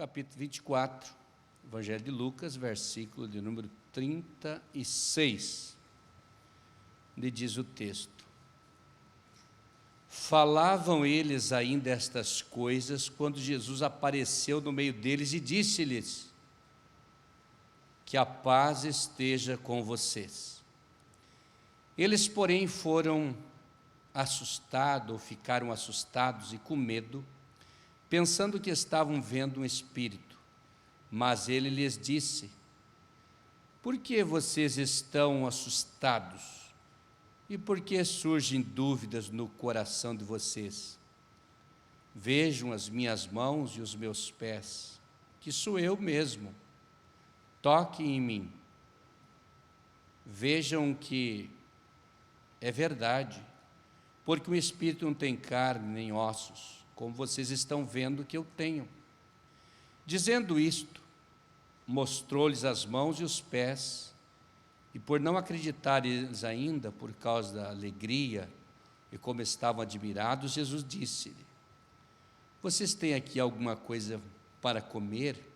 capítulo 24, Evangelho de Lucas, versículo de número 36, onde diz o texto: Falavam eles ainda estas coisas, quando Jesus apareceu no meio deles e disse-lhes: que a paz esteja com vocês. Eles, porém, foram assustados, ou ficaram assustados e com medo, pensando que estavam vendo um espírito. Mas ele lhes disse: por que vocês estão assustados? E por que surgem dúvidas no coração de vocês? Vejam as minhas mãos e os meus pés, que sou eu mesmo. Toquem em mim. Vejam que é verdade, porque o espírito não tem carne nem ossos, como vocês estão vendo que eu tenho. Dizendo isto, mostrou-lhes as mãos e os pés, e por não acreditarem eles ainda, por causa da alegria, e como estavam admirados, Jesus disse-lhe: vocês têm aqui alguma coisa para comer?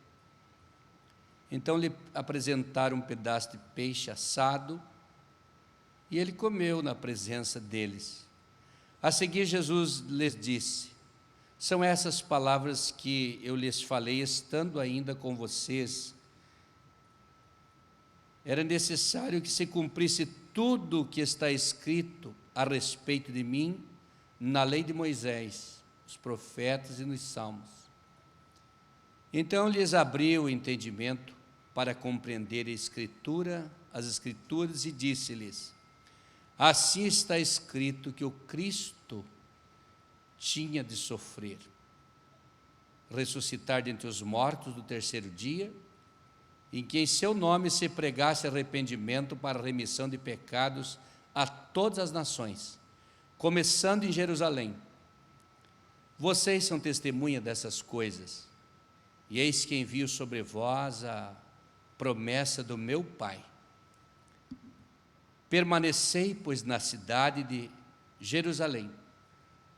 Então lhe apresentaram um pedaço de peixe assado, e ele comeu na presença deles. A seguir Jesus lhes disse: são essas palavras que eu lhes falei, estando ainda com vocês. Era necessário que se cumprisse tudo o que está escrito a respeito de mim na lei de Moisés, os profetas e nos salmos. Então lhes abriu o entendimento para compreender as Escrituras, e disse-lhes: assim está escrito que o Cristo tinha de sofrer, ressuscitar dentre os mortos no terceiro dia, em que em seu nome se pregasse arrependimento para a remissão de pecados a todas as nações, começando em Jerusalém. Vocês são testemunha dessas coisas, e eis que envio sobre vós a promessa do meu Pai. Permanecei, pois, na cidade de Jerusalém,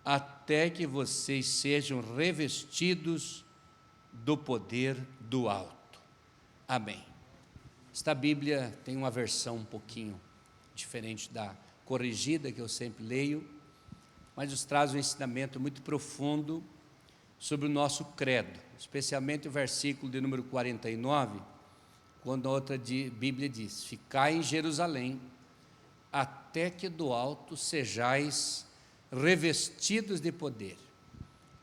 até que vocês sejam revestidos do poder do alto. Amém. Esta Bíblia tem uma versão um pouquinho diferente da corrigida, que eu sempre leio, mas nos traz um ensinamento muito profundo sobre o nosso credo, especialmente o versículo de número 49, quando a outra Bíblia diz: ficai em Jerusalém, até que do alto sejais revestidos de poder.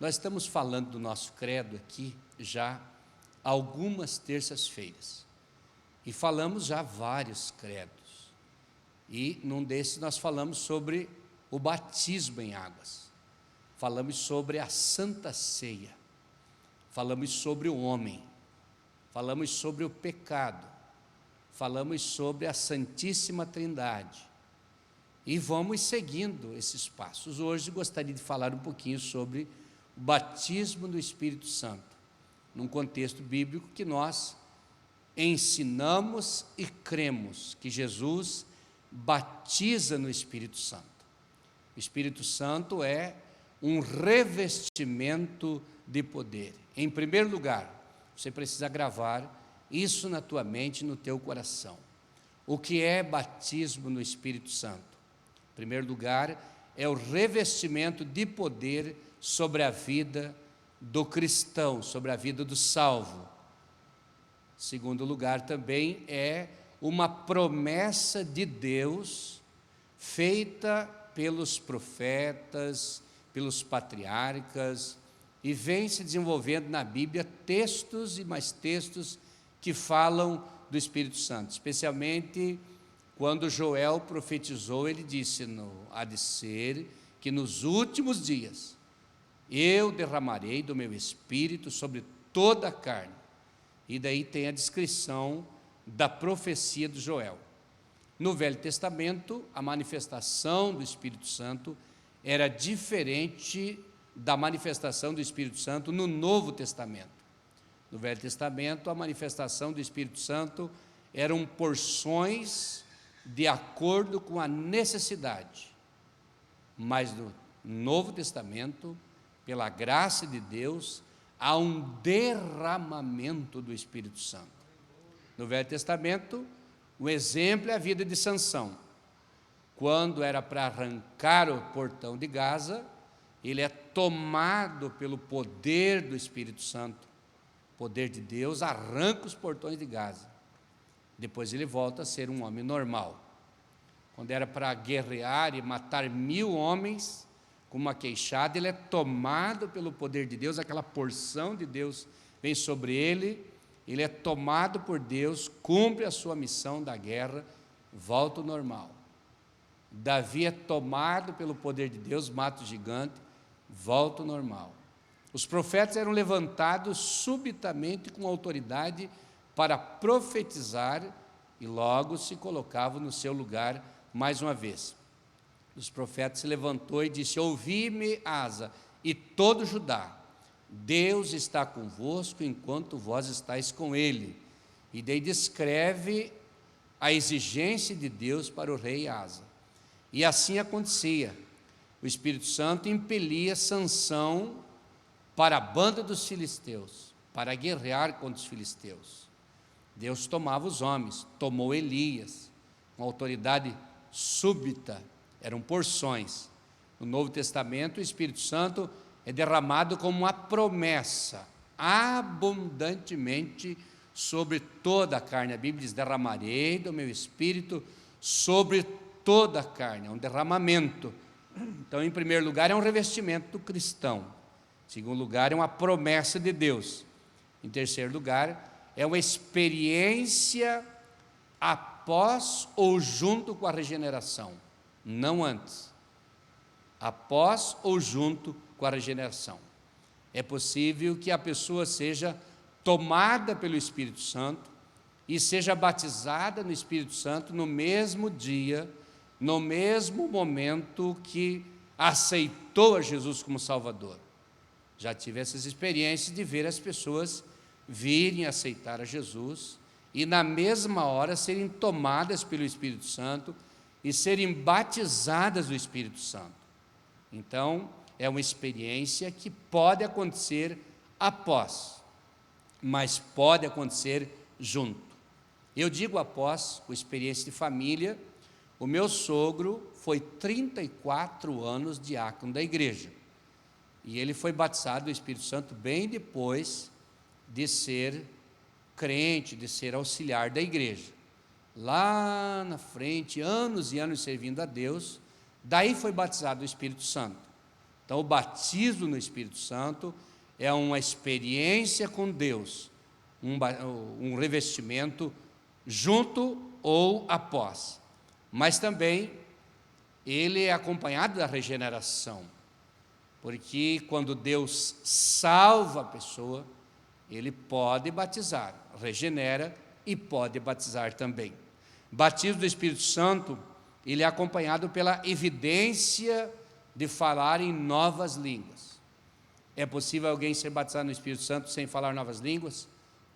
Nós estamos falando do nosso credo aqui já há algumas terças-feiras, e falamos já vários credos, e num desses nós falamos sobre o batismo em águas, falamos sobre a Santa Ceia, falamos sobre o homem, falamos sobre o pecado, falamos sobre a Santíssima Trindade, e vamos seguindo esses passos. Hoje gostaria de falar um pouquinho sobre o batismo do Espírito Santo, num contexto bíblico que nós ensinamos e cremos que Jesus batiza no Espírito Santo. O Espírito Santo é um revestimento de poder. Em primeiro lugar, você precisa gravar isso na tua mente e no teu coração. O que é batismo no Espírito Santo? Em primeiro lugar, é o revestimento de poder sobre a vida do cristão, sobre a vida do salvo. Em segundo lugar, também é uma promessa de Deus feita pelos profetas, pelos patriarcas, e vem se desenvolvendo na Bíblia textos e mais textos que falam do Espírito Santo, especialmente quando Joel profetizou. Ele disse: há de ser que nos últimos dias eu derramarei do meu Espírito sobre toda a carne. E daí tem a descrição da profecia de Joel. No Velho Testamento, a manifestação do Espírito Santo era diferente da manifestação do Espírito Santo no Novo Testamento. No Velho Testamento, a manifestação do Espírito Santo eram porções de acordo com a necessidade. Mas no Novo Testamento, pela graça de Deus, há um derramamento do Espírito Santo. No Velho Testamento, o exemplo é a vida de Sansão. Quando era para arrancar o portão de Gaza, ele é tomado pelo poder do Espírito Santo, poder de Deus, arranca os portões de Gaza. Depois ele volta a ser um homem normal. Quando era para guerrear e matar 1000 homens com uma queixada, ele é tomado pelo poder de Deus, aquela porção de Deus vem sobre ele, ele é tomado por Deus, cumpre a sua missão da guerra, volta ao normal. Davi é tomado pelo poder de Deus, mata o gigante, volta ao normal. Os profetas eram levantados subitamente com autoridade para profetizar e logo se colocavam no seu lugar mais uma vez. Os profetas se levantou e disse: ouvi-me, Asa, e todo Judá, Deus está convosco enquanto vós estáis com ele. E daí descreve a exigência de Deus para o rei Asa. E assim acontecia. O Espírito Santo impelia Sansão para a banda dos filisteus, para guerrear contra os filisteus. Deus tomava os homens, tomou Elias, com autoridade súbita, eram porções. No Novo Testamento, o Espírito Santo é derramado como uma promessa, abundantemente sobre toda a carne. A Bíblia diz: derramarei do meu Espírito sobre toda a carne, é um derramamento. Então, em primeiro lugar, é um revestimento do cristão. Em segundo lugar, é uma promessa de Deus. Em terceiro lugar, é uma experiência após ou junto com a regeneração, não antes. Após ou junto com a regeneração. É possível que a pessoa seja tomada pelo Espírito Santo e seja batizada no Espírito Santo no mesmo dia, no mesmo momento que aceitou a Jesus como Salvador. Já tive essas experiências de ver as pessoas virem aceitar a Jesus e na mesma hora serem tomadas pelo Espírito Santo e serem batizadas do Espírito Santo. Então, é uma experiência que pode acontecer após, mas pode acontecer junto. Eu digo após, com experiência de família. O meu sogro foi 34 anos diácono da igreja. E ele foi batizado do Espírito Santo bem depois de ser crente, de ser auxiliar da igreja. Lá na frente, anos e anos servindo a Deus, daí foi batizado do Espírito Santo. Então, o batismo no Espírito Santo é uma experiência com Deus, um revestimento junto ou após. Mas também ele é acompanhado da regeneração, porque quando Deus salva a pessoa, ele pode batizar, regenera e pode batizar também. Batismo do Espírito Santo, ele é acompanhado pela evidência de falar em novas línguas. É possível alguém ser batizado no Espírito Santo sem falar novas línguas?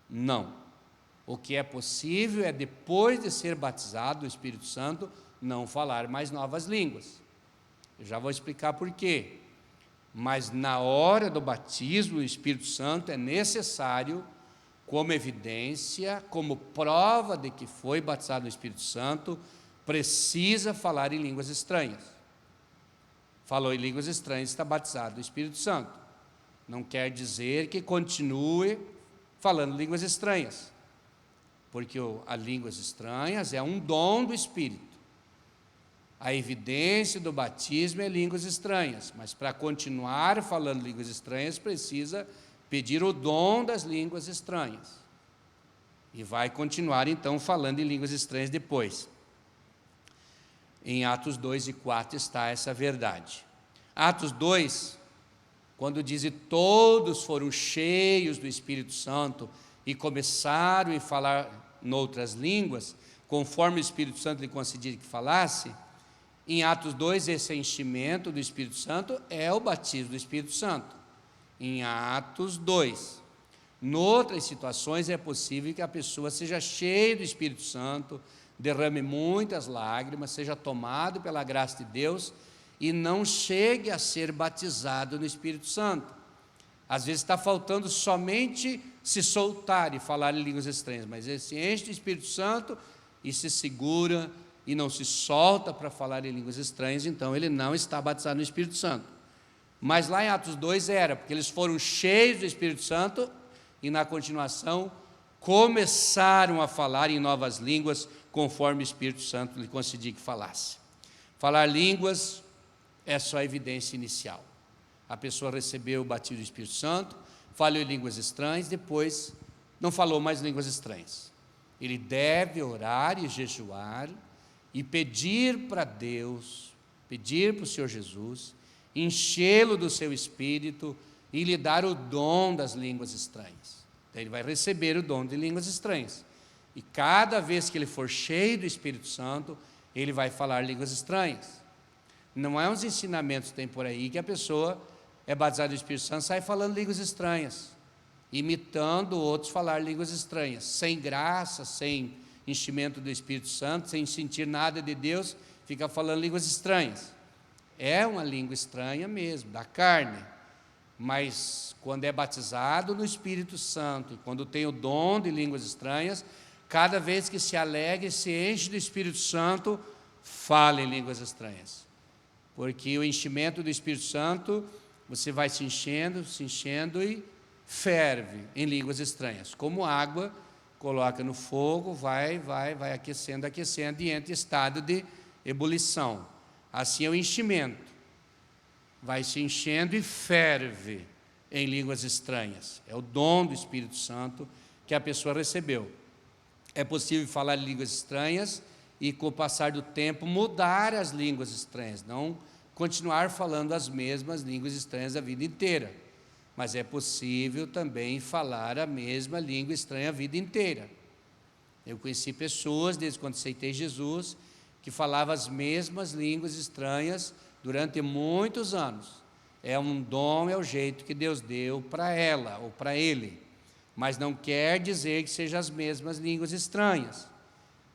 Não. O que é possível é, depois de ser batizado no Espírito Santo, não falar mais novas línguas. Eu já vou explicar por quê. Mas na hora do batismo no Espírito Santo é necessário, como evidência, como prova de que foi batizado no Espírito Santo, precisa falar em línguas estranhas. Falou em línguas estranhas, está batizado no Espírito Santo. Não quer dizer que continue falando línguas estranhas, porque as línguas estranhas é um dom do Espírito. A evidência do batismo é línguas estranhas, mas para continuar falando línguas estranhas, precisa pedir o dom das línguas estranhas. E vai continuar, então, falando em línguas estranhas depois. Em Atos 2 e 4 está essa verdade. Atos 2, quando diz: e todos foram cheios do Espírito Santo e começaram a falar noutras línguas, conforme o Espírito Santo lhe concedia que falasse. Em Atos 2, esse enchimento do Espírito Santo é o batismo do Espírito Santo. Em Atos 2. Noutras situações é possível que a pessoa seja cheia do Espírito Santo, derrame muitas lágrimas, seja tomado pela graça de Deus e não chegue a ser batizado no Espírito Santo. Às vezes está faltando somente se soltar e falar em línguas estranhas, mas ele se enche do Espírito Santo e se segura e não se solta para falar em línguas estranhas, então ele não está batizado no Espírito Santo. Mas lá em Atos 2 era, porque eles foram cheios do Espírito Santo e na continuação começaram a falar em novas línguas, conforme o Espírito Santo lhe concedia que falasse. Falar línguas é só a evidência inicial. A pessoa recebeu o batismo do Espírito Santo, falou em línguas estranhas, depois não falou mais línguas estranhas. Ele deve orar e jejuar e pedir para Deus, pedir para o Senhor Jesus, enchê-lo do seu Espírito e lhe dar o dom das línguas estranhas. Então, ele vai receber o dom de línguas estranhas. E cada vez que ele for cheio do Espírito Santo, ele vai falar línguas estranhas. Não é uns ensinamentos que tem por aí que a pessoa é batizada no Espírito Santo, sai falando línguas estranhas, imitando outros falar línguas estranhas, sem graça, sem enchimento do Espírito Santo, sem sentir nada de Deus, fica falando línguas estranhas. É uma língua estranha mesmo, da carne, mas quando é batizado no Espírito Santo, quando tem o dom de línguas estranhas, cada vez que se alegra e se enche do Espírito Santo, fala em línguas estranhas. Porque o enchimento do Espírito Santo, você vai se enchendo e ferve em línguas estranhas. Como água, coloca no fogo, vai aquecendo, e entra em estado de ebulição. Assim é o enchimento. Vai se enchendo e ferve em línguas estranhas. É o dom do Espírito Santo que a pessoa recebeu. É possível falar línguas estranhas e, com o passar do tempo, mudar as línguas estranhas, não continuar falando as mesmas línguas estranhas a vida inteira. Mas é possível também falar a mesma língua estranha a vida inteira. Eu conheci pessoas, desde quando aceitei Jesus, que falavam as mesmas línguas estranhas durante muitos anos. É um dom, é o jeito que Deus deu para ela ou para ele. Mas não quer dizer que sejam as mesmas línguas estranhas.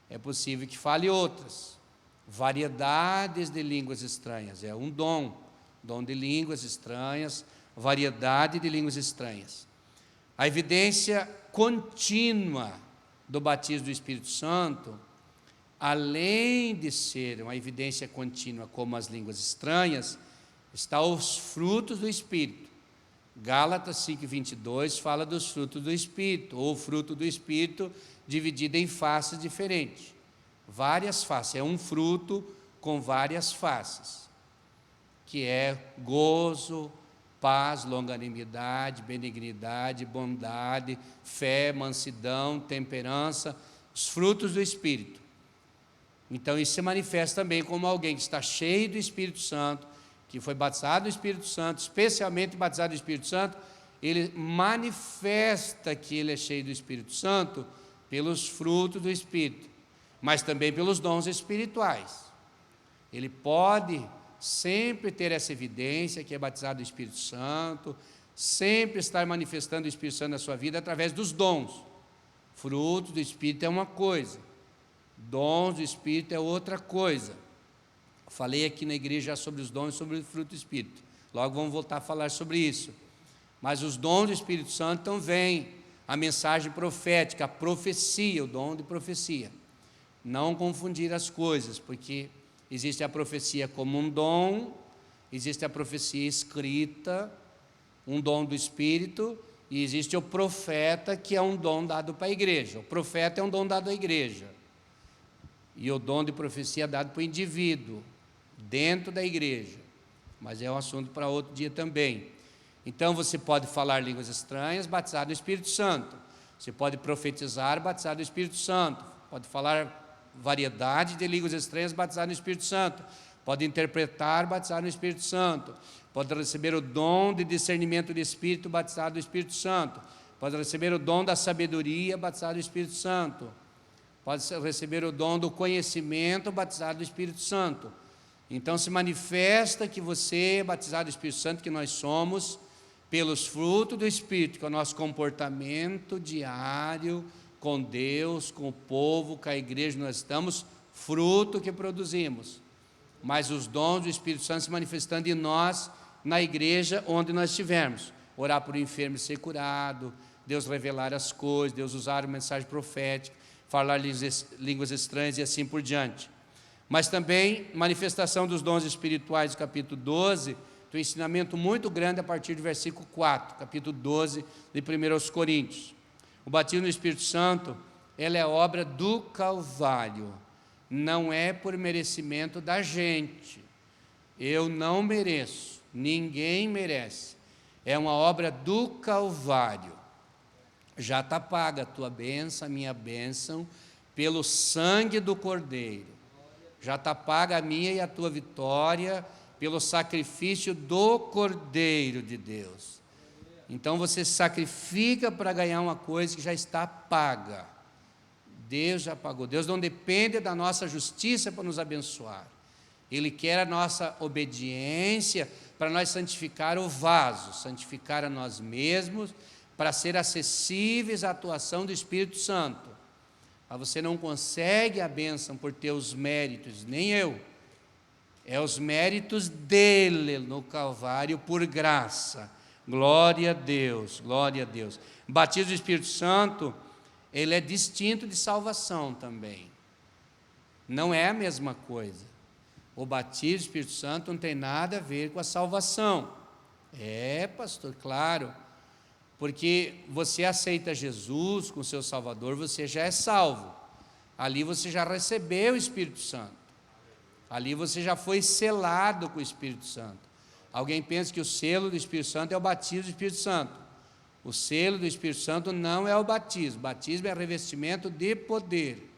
É possível que fale outras. Variedades de línguas estranhas, é um dom de línguas estranhas, variedade de línguas estranhas. A evidência contínua do batismo do Espírito Santo, além de ser uma evidência contínua como as línguas estranhas, está os frutos do Espírito. Gálatas 5:22 fala dos frutos do Espírito, ou fruto do Espírito dividido em faces diferentes. Várias faces, é um fruto com várias faces, que é gozo, paz, longanimidade, benignidade, bondade, fé, mansidão, temperança, os frutos do Espírito. Então isso se manifesta também como alguém que está cheio do Espírito Santo, que foi batizado no Espírito Santo, especialmente batizado no Espírito Santo, ele manifesta que ele é cheio do Espírito Santo pelos frutos do Espírito, mas também pelos dons espirituais. Ele pode sempre ter essa evidência que é batizado no Espírito Santo, sempre estar manifestando o Espírito Santo na sua vida através dos dons. Fruto do Espírito é uma coisa, dons do Espírito é outra coisa. Falei aqui na igreja sobre os dons e sobre o fruto do Espírito. Logo vamos voltar a falar sobre isso. Mas os dons do Espírito Santo então vêm, a mensagem profética, a profecia, o dom de profecia. Não confundir as coisas, porque existe a profecia como um dom, existe a profecia escrita, um dom do Espírito, e existe o profeta, que é um dom dado para a igreja. O profeta é um dom dado à igreja, e o dom de profecia é dado para o indivíduo, dentro da igreja, mas é um assunto para outro dia também. Então você pode falar línguas estranhas, batizado no Espírito Santo. Você pode profetizar, batizado no Espírito Santo. Pode falar variedade de línguas estranhas, batizado no Espírito Santo. Pode interpretar, batizado no Espírito Santo. Pode receber o dom de discernimento de Espírito, batizado no Espírito Santo. Pode receber o dom da sabedoria, batizado no Espírito Santo. Pode receber o dom do conhecimento, batizado no Espírito Santo. Então se manifesta que você é batizado no Espírito Santo, que nós somos, pelos frutos do Espírito, que é o nosso comportamento diário com Deus, com o povo, com a igreja, nós estamos, fruto que produzimos. Mas os dons do Espírito Santo se manifestando em nós, na igreja onde nós estivermos. orar por um enfermo e ser curado, Deus revelar as coisas, Deus usar uma mensagem profética, falar línguas estranhas e assim por diante. Mas também manifestação dos dons espirituais, capítulo 12, tem um ensinamento muito grande a partir do versículo 4, capítulo 12 de 1 Coríntios. O batismo no Espírito Santo, ela é obra do Calvário, não é por merecimento da gente. Eu não mereço, ninguém merece. É uma obra do Calvário. Já está paga a tua bênção, a minha bênção, pelo sangue do Cordeiro. Já está paga a minha e a tua vitória pelo sacrifício do Cordeiro de Deus. Então você sacrifica para ganhar uma coisa que já está paga. Deus já pagou. Deus não depende da nossa justiça para nos abençoar. Ele quer a nossa obediência para nós santificar o vaso, santificar a nós mesmos, para ser acessíveis à atuação do Espírito Santo. Mas você não consegue a bênção por teus méritos, nem eu. É os méritos dele no Calvário por graça. Glória a Deus, glória a Deus. O batismo do Espírito Santo, ele é distinto de salvação também. Não é a mesma coisa. O batismo do Espírito Santo não tem nada a ver com a salvação. É, pastor, claro. Porque você aceita Jesus como seu Salvador, você já é salvo. Ali você já recebeu o Espírito Santo. Ali você já foi selado com o Espírito Santo. Alguém pensa que o selo do Espírito Santo é o batismo do Espírito Santo. O selo do Espírito Santo não é o batismo. O batismo é revestimento de poder.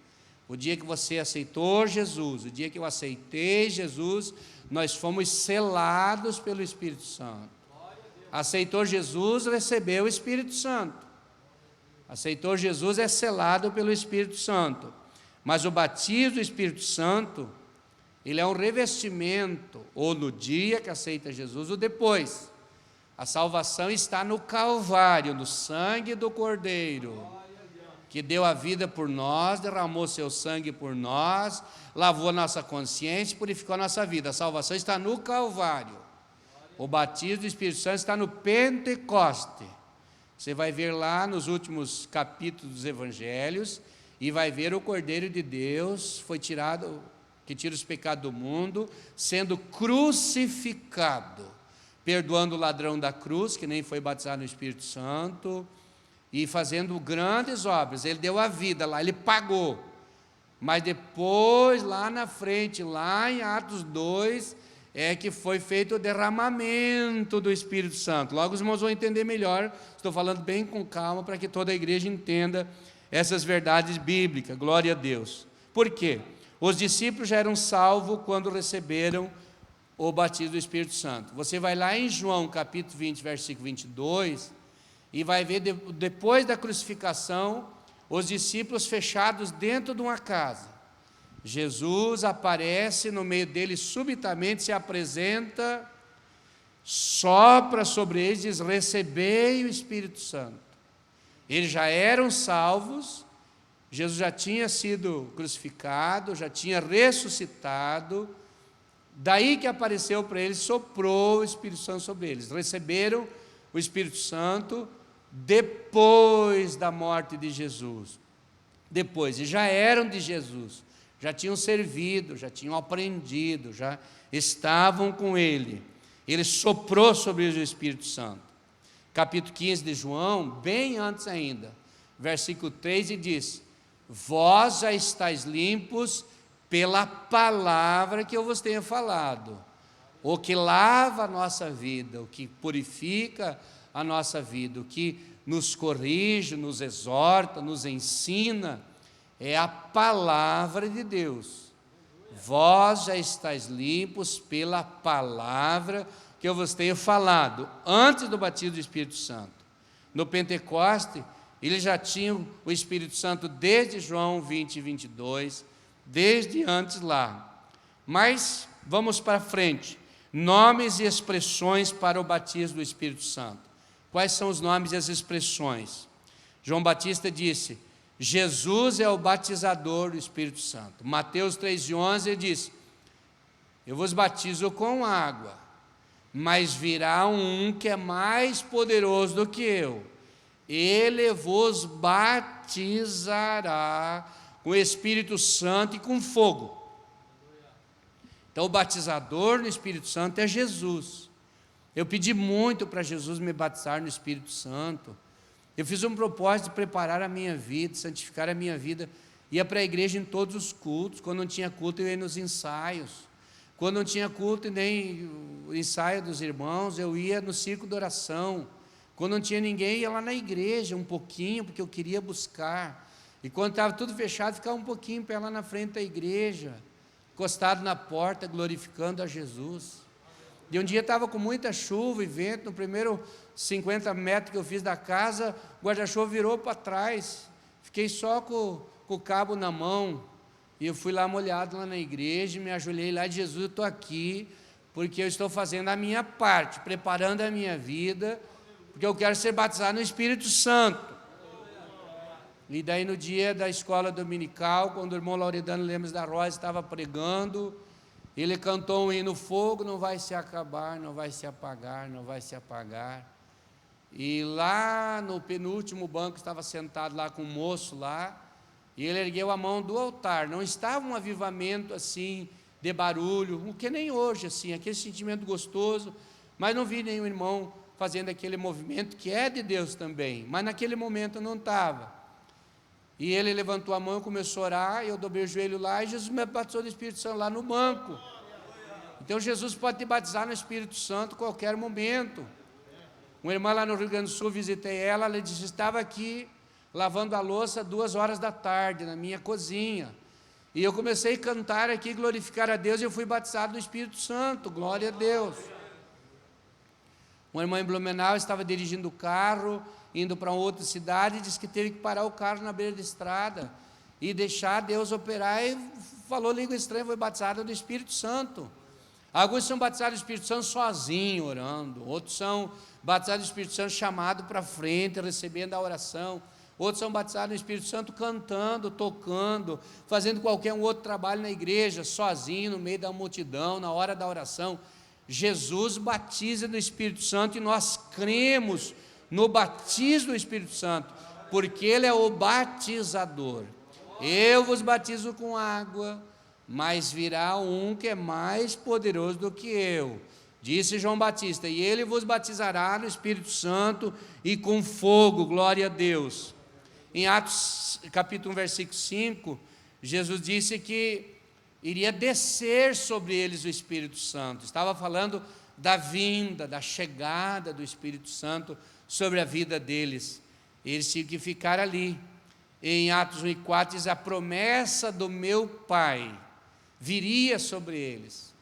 O dia que você aceitou Jesus, o dia que eu aceitei Jesus, nós fomos selados pelo Espírito Santo. Aceitou Jesus, recebeu o Espírito Santo. Aceitou Jesus, é selado pelo Espírito Santo. Mas o batismo do Espírito Santo, ele é um revestimento, ou no dia que aceita Jesus, ou depois. A salvação está no Calvário, no sangue do Cordeiro, que deu a vida por nós, derramou seu sangue por nós, lavou a nossa consciência, purificou a nossa vida. A salvação está no Calvário. O batismo do Espírito Santo está no Pentecoste. Você vai ver lá nos últimos capítulos dos Evangelhos, e vai ver o Cordeiro de Deus, foi tirado, que tira os pecados do mundo, sendo crucificado, perdoando o ladrão da cruz, que nem foi batizado no Espírito Santo, e fazendo grandes obras. Ele deu a vida lá, ele pagou. Mas depois, lá na frente, lá em Atos 2, é que foi feito o derramamento do Espírito Santo. Logo os irmãos vão entender melhor, estou falando bem com calma, para que toda a igreja entenda essas verdades bíblicas, glória a Deus. Por quê? Os discípulos já eram salvos quando receberam o batismo do Espírito Santo. Você vai lá em João, capítulo 20, versículo 22, e vai ver, depois da crucificação, os discípulos fechados dentro de uma casa. Jesus aparece no meio deles, subitamente se apresenta, sopra sobre eles e diz: recebei o Espírito Santo. Eles já eram salvos, Jesus já tinha sido crucificado, já tinha ressuscitado, daí que apareceu para eles, soprou o Espírito Santo sobre eles. Receberam o Espírito Santo depois da morte de Jesus. Depois, e já eram de Jesus, já tinham servido, já tinham aprendido, já estavam com ele. Ele soprou sobre eles o Espírito Santo. Capítulo 15 de João, bem antes ainda, versículo 3, e diz: vós já estáis limpos pela palavra que eu vos tenho falado. O que lava a nossa vida, o que purifica a nossa vida, o que nos corrige, nos exorta, nos ensina, é a palavra de Deus. Vós já estáis limpos pela palavra que eu vos tenho falado, antes do batismo do Espírito Santo. No Pentecoste, eles já tinham o Espírito Santo desde João 20 e 22, desde antes lá. Mas, vamos para frente, nomes e expressões para o batismo do Espírito Santo. Quais são os nomes e as expressões? João Batista disse: Jesus é o batizador do Espírito Santo. Mateus 3,11 ele diz: eu vos batizo com água, mas virá um que é mais poderoso do que eu. Ele vos batizará com o Espírito Santo e com fogo. Então, o batizador no Espírito Santo é Jesus. Eu pedi muito para Jesus me batizar no Espírito Santo. Eu fiz um propósito de preparar a minha vida, santificar a minha vida. Ia para a igreja em todos os cultos. Quando não tinha culto, eu ia nos ensaios. Quando não tinha culto e nem o ensaio dos irmãos, eu ia no círculo de oração. Quando não tinha ninguém, ia lá na igreja um pouquinho, porque eu queria buscar. E quando estava tudo fechado, ficava um pouquinho pé lá na frente da igreja, encostado na porta, glorificando a Jesus. E um dia estava com muita chuva e vento, no primeiro 50 metros que eu fiz da casa, o guarda-chuva virou para trás, fiquei só com o cabo na mão, e eu fui lá molhado lá na igreja, me ajoelhei lá, de Jesus, eu estou aqui, porque eu estou fazendo a minha parte, preparando a minha vida, porque eu quero ser batizado no Espírito Santo. E daí no dia da escola dominical, quando o irmão Lauridano Lemos da Rosa estava pregando, ele cantou um hino: fogo não vai se acabar, não vai se apagar, não vai se apagar. E lá no penúltimo banco, estava sentado lá com um moço lá, e ele ergueu a mão do altar. Não estava um avivamento assim, de barulho, o que nem hoje, assim, aquele sentimento gostoso, mas não vi nenhum irmão fazendo aquele movimento, que é de Deus também, mas naquele momento não estava. E ele levantou a mão e começou a orar, e eu dobrei o joelho lá, e Jesus me batizou no Espírito Santo lá no banco. Então Jesus pode te batizar no Espírito Santo a qualquer momento. Uma irmã lá no Rio Grande do Sul, visitei ela, ela disse: estava aqui lavando a louça 2h da tarde, na minha cozinha, e eu comecei a cantar aqui, glorificar a Deus, e eu fui batizado no Espírito Santo, glória a Deus. Uma irmã em Blumenau estava dirigindo o carro, indo para outra cidade, e disse que teve que parar o carro na beira da estrada, e deixar Deus operar, e falou língua estranha, foi batizada no Espírito Santo. Alguns são batizados no Espírito Santo sozinho, orando. Outros são batizados no Espírito Santo chamado para frente, recebendo a oração. Outros são batizados no Espírito Santo cantando, tocando, fazendo qualquer outro trabalho na igreja, sozinho, no meio da multidão, na hora da oração. Jesus batiza no Espírito Santo, e nós cremos no batismo do Espírito Santo, porque Ele é o batizador. Eu vos batizo com água, mas virá um que é mais poderoso do que eu, disse João Batista, e ele vos batizará no Espírito Santo e com fogo, glória a Deus. Em Atos capítulo 1, versículo 5, Jesus disse que iria descer sobre eles o Espírito Santo. Estava falando da vinda, da chegada do Espírito Santo sobre a vida deles. Eles tinham que ficar ali. Em Atos 1:4 diz: a promessa do meu Pai viria sobre eles.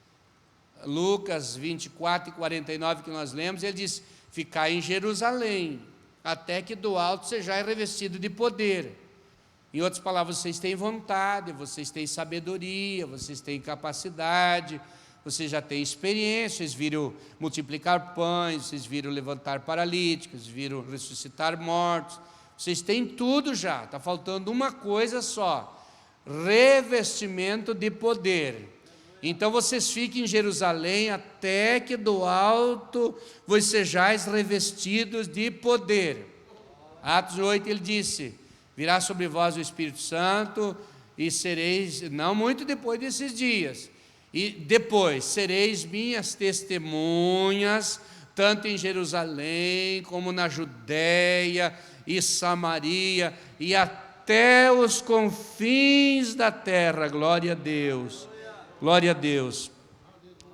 Lucas 24:49, que nós lemos, ele diz: ficai em Jerusalém, até que do alto sejais revestido de poder. Em outras palavras, vocês têm vontade, vocês têm sabedoria, vocês têm capacidade, vocês já têm experiência, vocês viram multiplicar pães, vocês viram levantar paralíticos, viram ressuscitar mortos, vocês têm tudo já, está faltando uma coisa só: revestimento de poder. Então vocês fiquem em Jerusalém até que do alto vos sejais revestidos de poder. Atos 8 ele disse: virá sobre vós o Espírito Santo, e sereis, não muito depois desses dias, e depois sereis minhas testemunhas, tanto em Jerusalém, como na Judéia e Samaria, e até os confins da terra. Glória a Deus, glória a Deus.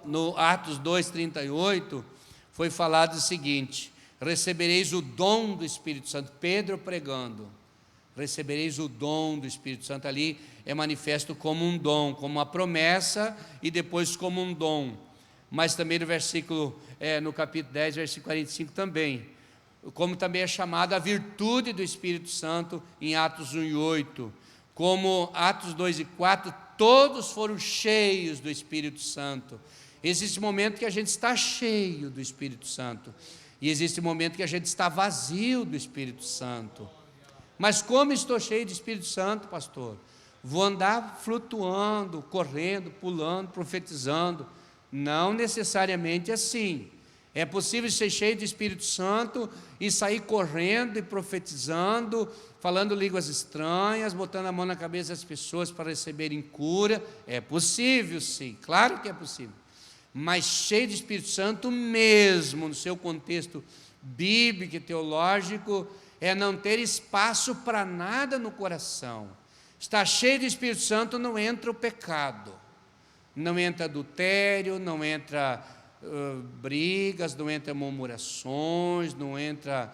No Atos 2:38 foi falado o seguinte: recebereis o dom do Espírito Santo. Pedro pregando: recebereis o dom do Espírito Santo. Ali é manifesto como um dom, como uma promessa, e depois como um dom. Mas também no versículo, no capítulo 10, versículo 45 também, como também é chamado a virtude do Espírito Santo em Atos 1:8, como Atos 2:4, todos foram cheios do Espírito Santo. Existe momento que a gente está cheio do Espírito Santo, e existe momento que a gente está vazio do Espírito Santo. Mas como estou cheio de Espírito Santo, pastor? Vou andar flutuando, correndo, pulando, profetizando? Não necessariamente assim. É possível ser cheio do Espírito Santo e sair correndo e profetizando, falando línguas estranhas, botando a mão na cabeça das pessoas para receberem cura. É possível, sim, claro que é possível. Mas cheio do Espírito Santo mesmo, no seu contexto bíblico e teológico, é não ter espaço para nada no coração. Estar cheio do Espírito Santo, não entra o pecado, não entra adultério, não entra brigas, não entra murmurações, não entra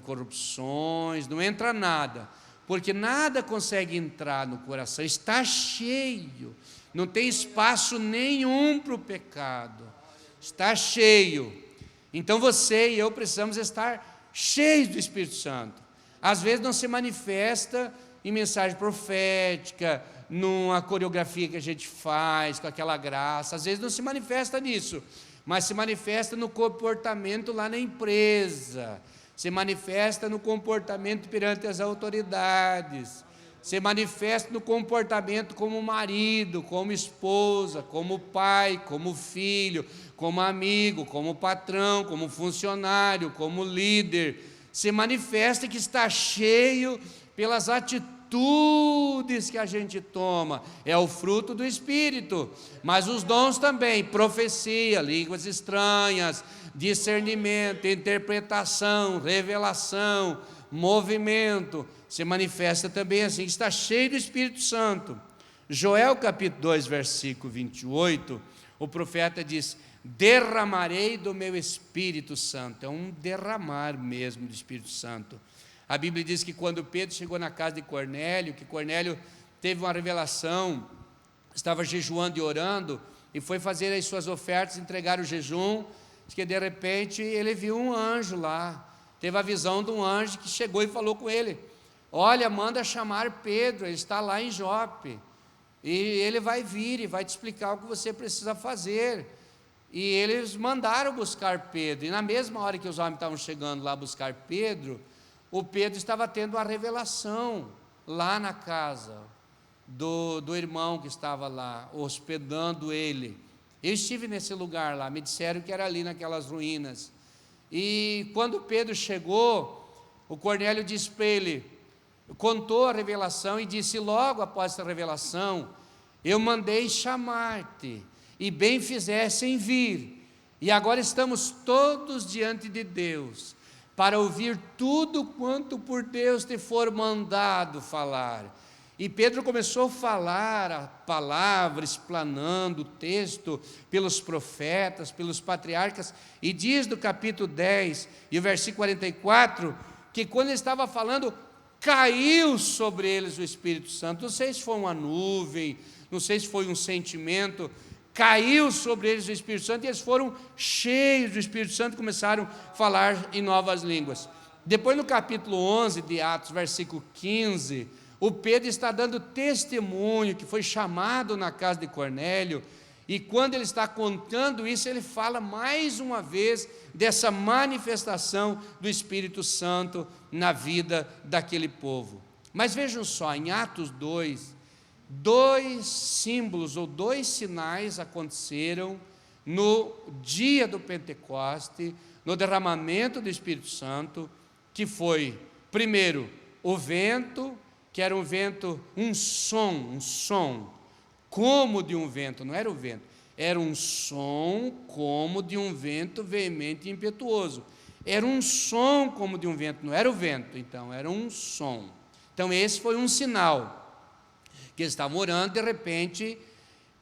corrupções, não entra nada, porque nada consegue entrar no coração. Está cheio, não tem espaço nenhum para o pecado, está cheio. Então você e eu precisamos estar cheios do Espírito Santo. Às vezes não se manifesta em mensagem profética, numa coreografia que a gente faz, com aquela graça, às vezes não se manifesta nisso, mas se manifesta no comportamento lá na empresa, se manifesta no comportamento perante as autoridades, se manifesta no comportamento como marido, como esposa, como pai, como filho, como amigo, como patrão, como funcionário, como líder. Se manifesta que está cheio pelas atitudes que a gente toma, é o fruto do Espírito. Mas os dons também, profecia, línguas estranhas, discernimento, interpretação, revelação, movimento, se manifesta também assim, está cheio do Espírito Santo. Joel capítulo 2, versículo 28, o profeta diz: derramarei do meu Espírito Santo. É um derramar mesmo do Espírito Santo. A Bíblia diz que quando Pedro chegou na casa de Cornélio, que Cornélio teve uma revelação, estava jejuando e orando, e foi fazer as suas ofertas, entregar o jejum, que de repente ele viu um anjo lá, teve a visão de um anjo que chegou e falou com ele: olha, manda chamar Pedro, ele está lá em Jope, e ele vai vir e vai te explicar o que você precisa fazer. E eles mandaram buscar Pedro, e na mesma hora que os homens estavam chegando lá buscar Pedro, o Pedro estava tendo uma revelação lá na casa do irmão que estava lá, hospedando ele. Eu estive nesse lugar lá, me disseram que era ali naquelas ruínas. E quando Pedro chegou, o Cornélio disse para ele, contou a revelação e disse: logo após essa revelação, eu mandei chamar-te, e bem fizessem vir, e agora estamos todos diante de Deus, para ouvir tudo quanto por Deus te for mandado falar. E Pedro começou a falar a palavra, explanando o texto pelos profetas, pelos patriarcas, e diz do capítulo 10 e o versículo 44, que quando ele estava falando, caiu sobre eles o Espírito Santo. Não sei se foi uma nuvem, não sei se foi um sentimento, caiu sobre eles o Espírito Santo, e eles foram cheios do Espírito Santo e começaram a falar em novas línguas. Depois no capítulo 11 de Atos, versículo 15, o Pedro está dando testemunho que foi chamado na casa de Cornélio, e quando ele está contando isso, ele fala mais uma vez dessa manifestação do Espírito Santo na vida daquele povo. Mas vejam só, em Atos 2, dois símbolos ou dois sinais aconteceram no dia do Pentecoste, no derramamento do Espírito Santo, que foi, primeiro, o vento, que era um vento, um som, como de um vento, não era o vento, era um som como de um vento veemente e impetuoso. Era um som como de um vento, não era o vento, então, era um som. Então, esse foi um sinal. Que eles estavam orando, de repente,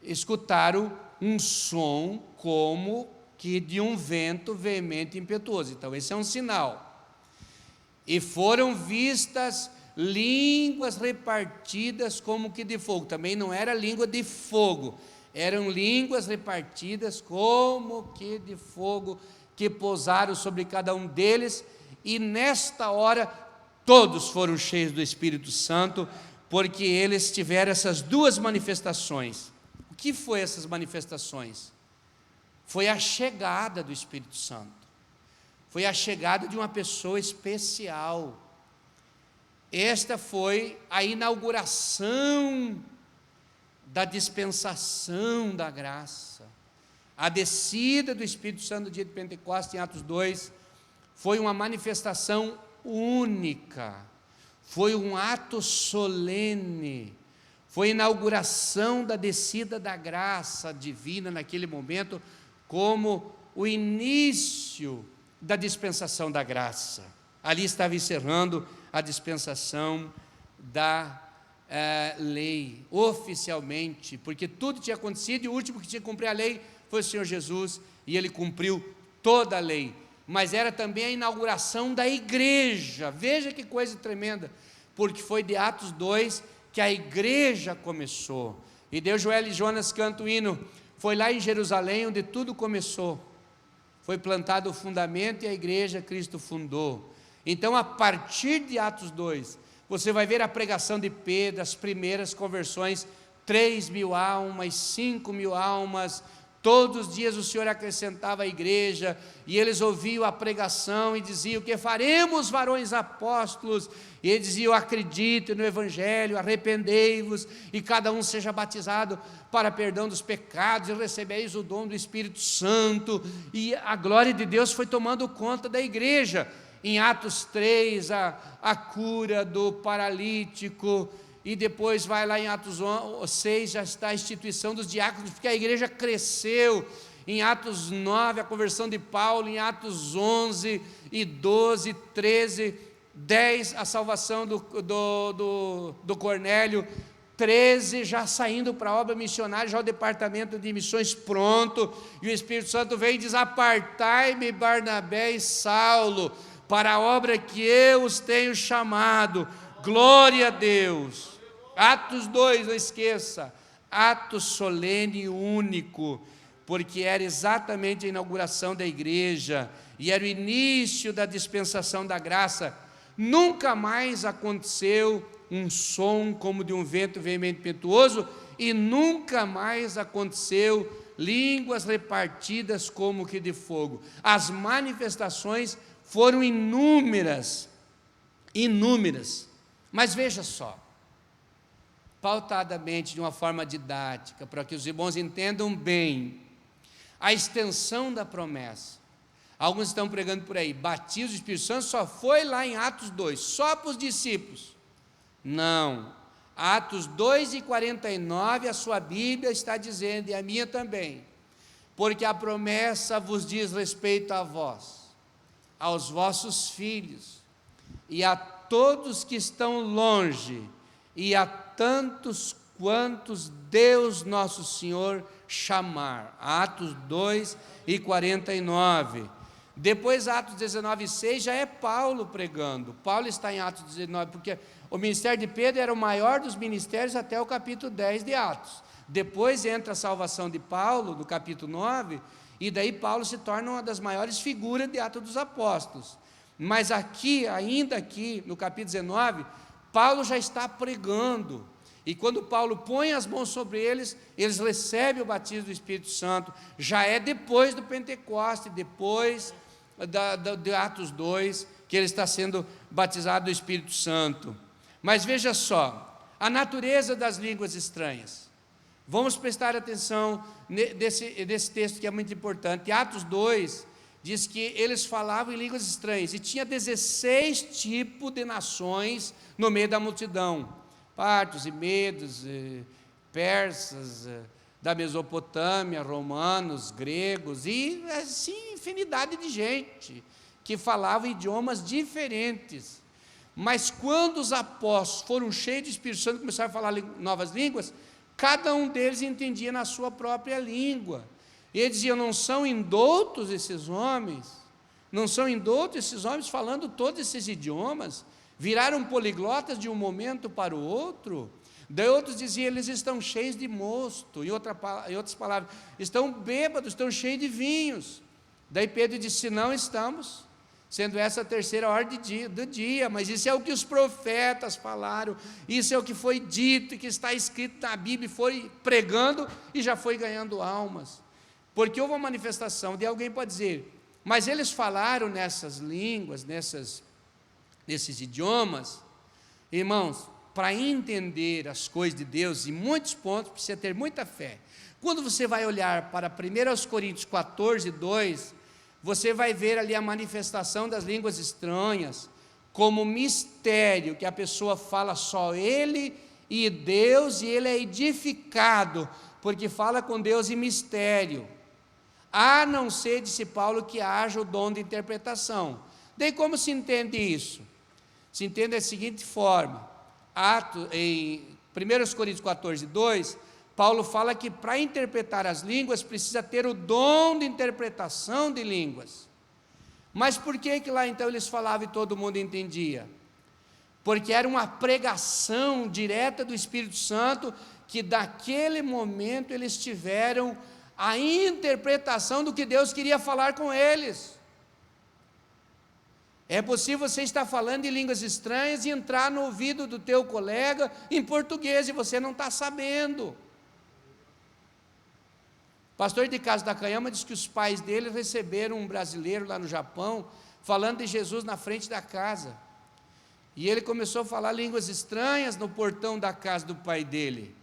escutaram um som como que de um vento veemente e impetuoso. Então, esse é um sinal. E foram vistas línguas repartidas como que de fogo. Também não era língua de fogo, eram línguas repartidas como que de fogo, que pousaram sobre cada um deles, e nesta hora todos foram cheios do Espírito Santo, porque eles tiveram essas duas manifestações. O que foi essas manifestações? Foi a chegada do Espírito Santo, foi a chegada de uma pessoa especial. Esta foi a inauguração da dispensação da graça. A descida do Espírito Santo no dia de Pentecostes, em Atos 2, foi uma manifestação única, foi um ato solene, foi a inauguração da descida da graça divina naquele momento, como o início da dispensação da graça. Ali estava encerrando a dispensação da lei, oficialmente, porque tudo tinha acontecido e o último que tinha que cumprir a lei foi o Senhor Jesus, e Ele cumpriu toda a lei. Mas era também a inauguração da igreja. Veja que coisa tremenda, porque foi de Atos 2 que a igreja começou. E Deus, Joel e Jonas cantam o hino, foi lá em Jerusalém onde tudo começou. Foi plantado o fundamento e a igreja Cristo fundou. Então, a partir de Atos 2, você vai ver a pregação de Pedro, as primeiras conversões, 3.000 almas, 5.000 almas, todos os dias o Senhor acrescentava a igreja, e eles ouviam a pregação e diziam: que faremos, varões apóstolos? E eles diziam: acreditem no Evangelho, arrependei-vos, e cada um seja batizado para perdão dos pecados, e recebeis o dom do Espírito Santo. E a glória de Deus foi tomando conta da igreja. Em Atos 3, a cura do paralítico, e depois vai lá em Atos 6, já está a instituição dos diáconos, porque a igreja cresceu. Em Atos 9, a conversão de Paulo. Em Atos 11 e 12, 13, 10, a salvação do Cornélio. 13, já saindo para a obra missionária, já o departamento de missões pronto, e o Espírito Santo vem e diz: apartai-me Barnabé e Saulo, para a obra que eu os tenho chamado. Glória a Deus. Atos 2, não esqueça, ato solene e único, porque era exatamente a inauguração da igreja, e era o início da dispensação da graça. Nunca mais aconteceu um som como de um vento veemente e impetuoso, e nunca mais aconteceu línguas repartidas como que de fogo. As manifestações foram inúmeras, mas veja só, pautadamente, de uma forma didática, para que os irmãos entendam bem a extensão da promessa. Alguns estão pregando por aí, batismo do Espírito Santo só foi lá em Atos 2, só para os discípulos. Não, Atos 2 e 49, a sua Bíblia está dizendo, e a minha também, porque a promessa vos diz respeito a vós, aos vossos filhos, e a todos que estão longe, e a tantos quantos Deus nosso Senhor chamar. Atos 2 e 49. Depois, Atos 19 e 6, já é Paulo pregando. Paulo está em Atos 19, porque o ministério de Pedro era o maior dos ministérios até o capítulo 10 de Atos. Depois entra a salvação de Paulo, no capítulo 9, e daí Paulo se torna uma das maiores figuras de Atos dos Apóstolos. Mas aqui, ainda aqui, no capítulo 19, Paulo já está pregando, e quando Paulo põe as mãos sobre eles, eles recebem o batismo do Espírito Santo. Já é depois do Pentecoste, depois de Atos 2, que ele está sendo batizado do Espírito Santo. Mas veja só, a natureza das línguas estranhas. Vamos prestar atenção desse texto que é muito importante. Atos 2 diz que eles falavam em línguas estranhas, e tinha 16 tipos de nações no meio da multidão: partos e medos, persas, da Mesopotâmia, romanos, gregos, e assim, infinidade de gente que falava idiomas diferentes. Mas quando os apóstolos foram cheios do Espírito Santo e começaram a falar novas línguas, cada um deles entendia na sua própria língua. E ele dizia: não são indoutos esses homens? Não são indoutos esses homens falando todos esses idiomas? Viraram poliglotas de um momento para o outro? Daí outros diziam: eles estão cheios de mosto. Em outras palavras, estão bêbados, estão cheios de vinhos. Daí Pedro disse: não estamos, sendo essa a terceira hora do dia, mas isso é o que os profetas falaram, isso é o que foi dito, que está escrito na Bíblia, e foi pregando e já foi ganhando almas. Porque houve uma manifestação de alguém pode dizer: mas eles falaram nessas línguas, nesses idiomas. Irmãos, para entender as coisas de Deus, em muitos pontos, precisa ter muita fé. Quando você vai olhar para 1 Coríntios 14, 2, você vai ver ali a manifestação das línguas estranhas, como mistério, que a pessoa fala só ele e Deus, e ele é edificado, porque fala com Deus em mistério. A não ser, disse Paulo, que haja o dom de interpretação. Daí como se entende isso? Se entende da seguinte forma, em 1 Coríntios 14, 2, Paulo fala que para interpretar as línguas precisa ter o dom de interpretação de línguas. Mas por que lá então eles falavam e todo mundo entendia? Porque era uma pregação direta do Espírito Santo, que daquele momento eles tiveram a interpretação do que Deus queria falar com eles. É possível você estar falando em línguas estranhas e entrar no ouvido do teu colega em português e você não está sabendo. O pastor de Casa da Canhama disse que os pais dele receberam um brasileiro lá no Japão, falando de Jesus na frente da casa. E ele começou a falar línguas estranhas no portão da casa do pai dele.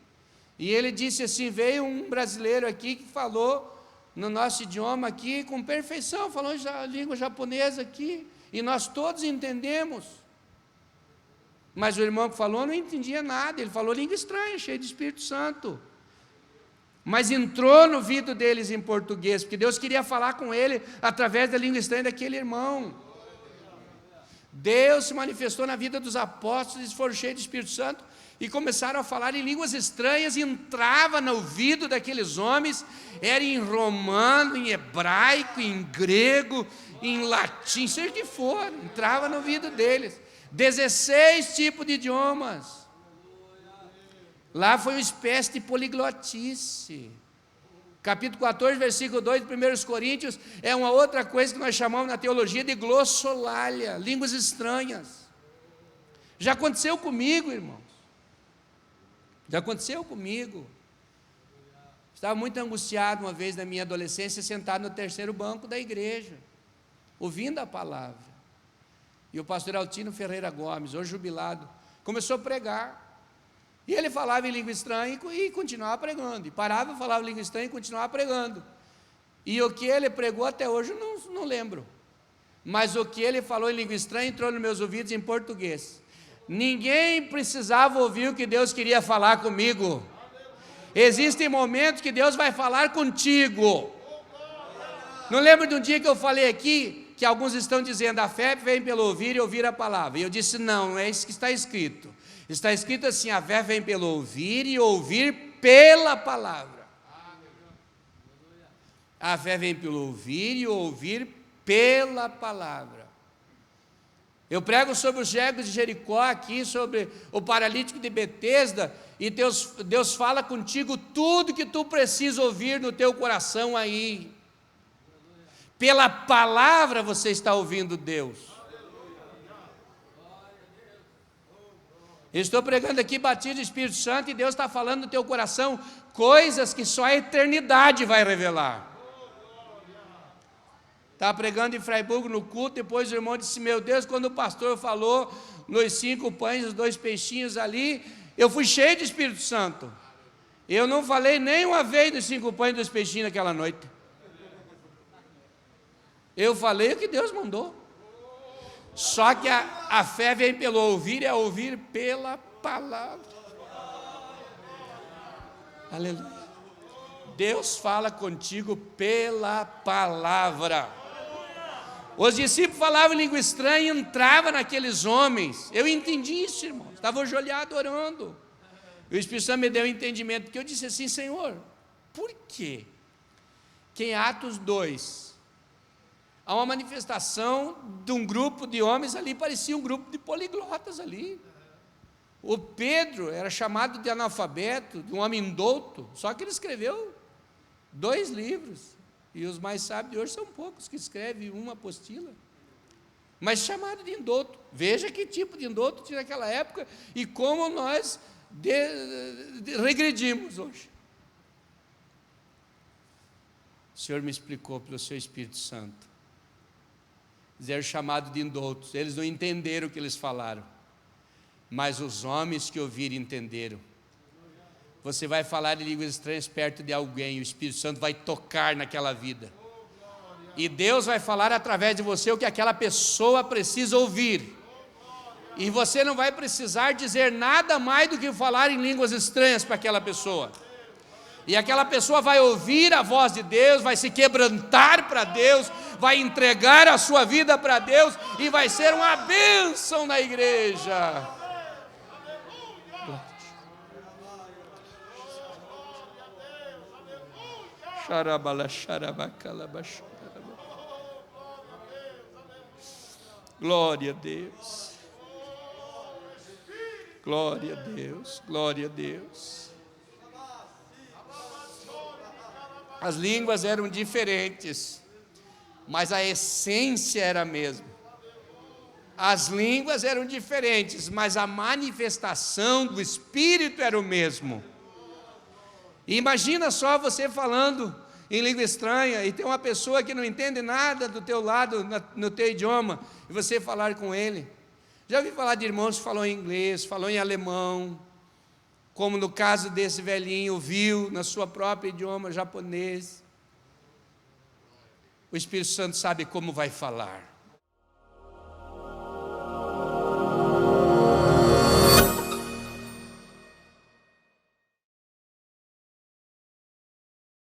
E ele disse assim, veio um brasileiro aqui que falou no nosso idioma aqui com perfeição, falou a língua japonesa aqui, e nós todos entendemos. Mas o irmão que falou não entendia nada, ele falou língua estranha, cheia de Espírito Santo. Mas entrou no ouvido deles em português, porque Deus queria falar com ele através da língua estranha daquele irmão. Deus se manifestou na vida dos apóstolos, eles foram cheios do Espírito Santo e começaram a falar em línguas estranhas, e entrava no ouvido daqueles homens, era em romano, em hebraico, em grego, em latim, seja o que for, entrava no ouvido deles. 16 tipos de idiomas. Lá foi uma espécie de poliglotice. Capítulo 14, versículo 2 de 1 Coríntios, é uma outra coisa que nós chamamos na teologia de glossolalia, línguas estranhas. Já aconteceu comigo, irmãos. Já aconteceu comigo. Estava muito angustiado uma vez na minha adolescência, sentado no terceiro banco da igreja, ouvindo a palavra. E o pastor Altino Ferreira Gomes, hoje jubilado, começou a pregar. E ele falava em língua estranha e continuava pregando. E parava, falava em língua estranha e continuava pregando. E o que ele pregou até hoje eu não lembro. Mas o que ele falou em língua estranha entrou nos meus ouvidos em português. Ninguém precisava ouvir o que Deus queria falar comigo. Existem momentos que Deus vai falar contigo. Não lembro de um dia que eu falei aqui, que alguns estão dizendo, a fé vem pelo ouvir e ouvir a palavra. E eu disse, não é isso que está escrito. Está escrito assim, a fé vem pelo ouvir e ouvir pela palavra. A fé vem pelo ouvir e ouvir pela palavra. Eu prego sobre os cegos de Jericó aqui, sobre o paralítico de Betesda, e Deus fala contigo tudo que tu precisa ouvir no teu coração aí. Pela palavra você está ouvindo Deus. Eu estou pregando aqui batido do Espírito Santo e Deus está falando no teu coração coisas que só a eternidade vai revelar. Estava pregando em Freiburg no culto, depois o irmão disse, meu Deus, quando o pastor falou nos 5 pães e os 2 peixinhos ali, eu fui cheio de Espírito Santo. Eu não falei nem uma vez dos 5 pães e 2 peixinhos naquela noite. Eu falei o que Deus mandou. Só que a fé vem pelo ouvir, é ouvir pela palavra. Aleluia. Deus fala contigo pela palavra. Os discípulos falavam em língua estranha e entravam naqueles homens. Eu entendi isso, irmão. Estava ajoelhado orando. E o Espírito Santo me deu um entendimento, porque eu disse assim, Senhor, por quê? Que em Atos 2... há uma manifestação de um grupo de homens ali, parecia um grupo de poliglotas ali. O Pedro era chamado de analfabeto, de um homem indouto, só que ele escreveu 2 livros, e os mais sábios de hoje são poucos que escrevem uma apostila, mas chamado de indouto. Veja que tipo de indouto tinha naquela época, e como nós regredimos hoje. O Senhor me explicou pelo seu Espírito Santo. Eles eram chamados de indoutos, eles não entenderam o que eles falaram, mas os homens que ouviram entenderam, Você vai falar em línguas estranhas perto de alguém, o Espírito Santo vai tocar naquela vida. E Deus vai falar através de você o que aquela pessoa precisa ouvir. E você não vai precisar dizer nada mais do que falar em línguas estranhas para aquela pessoa. E aquela pessoa vai ouvir a voz de Deus, vai se quebrantar para Deus, vai entregar a sua vida para Deus e vai ser uma bênção na igreja. Glória a Deus. Glória a Deus. Glória a Deus. As línguas eram diferentes, mas a essência era a mesma. As línguas eram diferentes, mas a manifestação do Espírito era o mesmo. E imagina só você falando em língua estranha e tem uma pessoa que não entende nada do teu lado, no teu idioma, e você falar com ele. Já ouvi falar de irmãos que falou em inglês, falou em alemão, como no caso desse velhinho, viu na sua própria idioma japonês. O Espírito Santo sabe como vai falar.